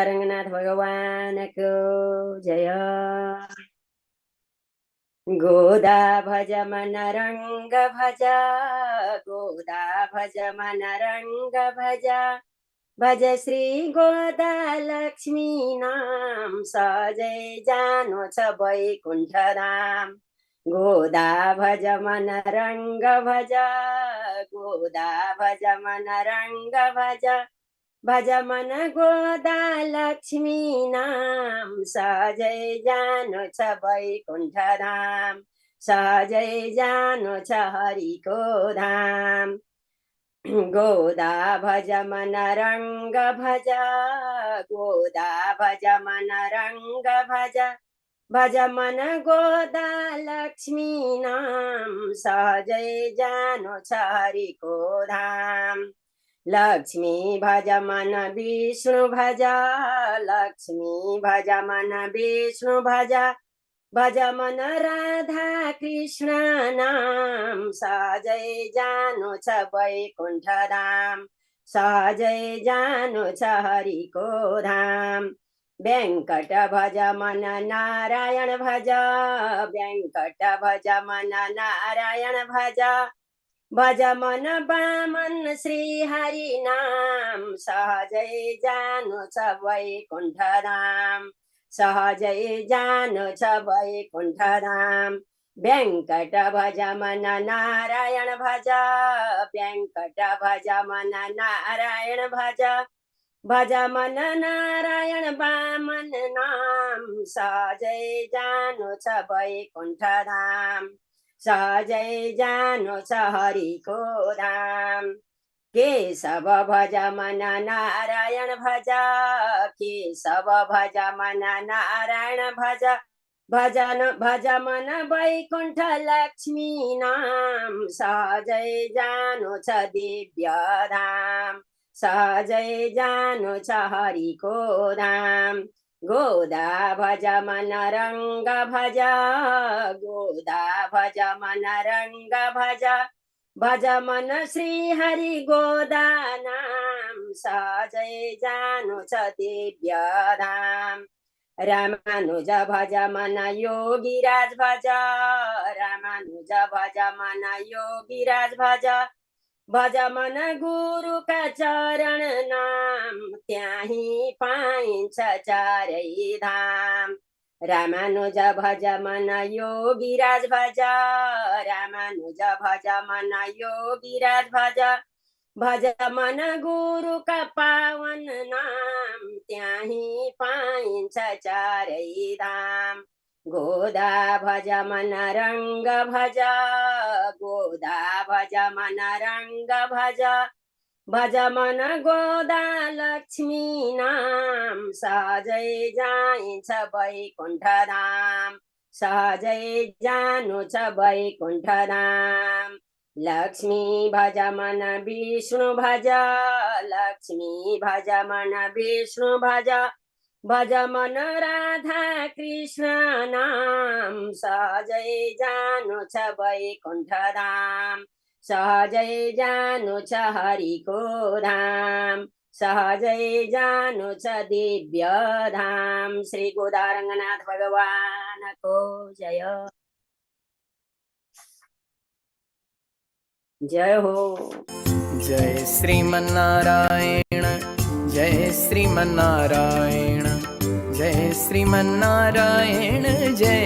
रंगनाथ भगवान को जय। गोदा भज मन रंग भजा, गोदा भज मन रंग भजा, भज श्री गोदा लक्ष्मी नाम, सजै जानो छ वैकुण्ठ धाम। गोदा भज मन रंग भजा, गोदा भज मन रंग भजा, भज मन गोदा लक्ष्मी नाम, सजै जानु छ वैकुण्ठ धाम, सजै जानु छ हरिको धाम। गोदा भज मन रंग भजा, गोदा भज मन रंग भजा, भज मन गोदा लक्ष्मी नाम, सजै जानु छ हरिको धाम। लक्ष्मी भज मन विष्णु भजा, लक्ष्मी भज मन विष्णु भजा, भज मन राधा कृष्ण नाम, सजै जानु छ वैकुण्ठ धाम, सजै जानु छ हरिको धाम। वेङ्कट भज मन नारायण भज, वेङ्कट भज मन नारायण भज, भज मन वामन श्री हरि नाम, सहजै जानु छ वैकुण्ठ धाम, सहजै जानु छ वैकुण्ठ धाम। वेङ्कट भज मन नारायण भज, वेङ्कट भज मन नारायण भज, भज मन नारायण वामन नाम, सहजै जानु छ वैकुण्ठ धाम, सहजै जानु छ हरिको धाम। केशव भज मन नारायण भज, केशव भज मन नारायण भज, भज मन वैकुण्ठ लक्ष्मी नाम, सहजै जानु छ दिव्य धाम, सहजै जानु छ हरिको धाम। गोदा भज मन रंग भजा, गोदा भज मन रंग भजा, भज मन श्री हरि गोदा नाम, सजै जानु छ दिव्य धाम। रामानुज भज मन योगीराज भज, रामानुज भज मन योगीराज भज, भज मन गुरु का चरण नाम, त्याही पाइन्छ चारै धाम। रामानुज भज मन योगीराज भज, रामानुज भज मन योगीराज भज, भज मन गुरु का पावन नाम, त्याही पाइन्छ चारै धाम। गोदा भज मन रंग भज, गोदा भज मन रंग भज, भज मन गोदा लक्ष्मी नाम, सहजै जाइन्छ वैकुण्ठ धाम, सहजै जानु छ वैकुण्ठ धाम। लक्ष्मी भज मन विष्णु भज, लक्ष्मी भज मन विष्णु भज, भज मन राधा कृष्ण नाम, सहजै जानु छ वैकुण्ठ धाम, सहजै जानु छ हरिको धाम, सहजै जानु छ दिव्य धाम। श्री गोदा रंगनाथ भगवान को जय। जय हो। जय श्रीमन्नारायण, जय श्रीमन्नारायण, जय श्रीमन्नारायण, जय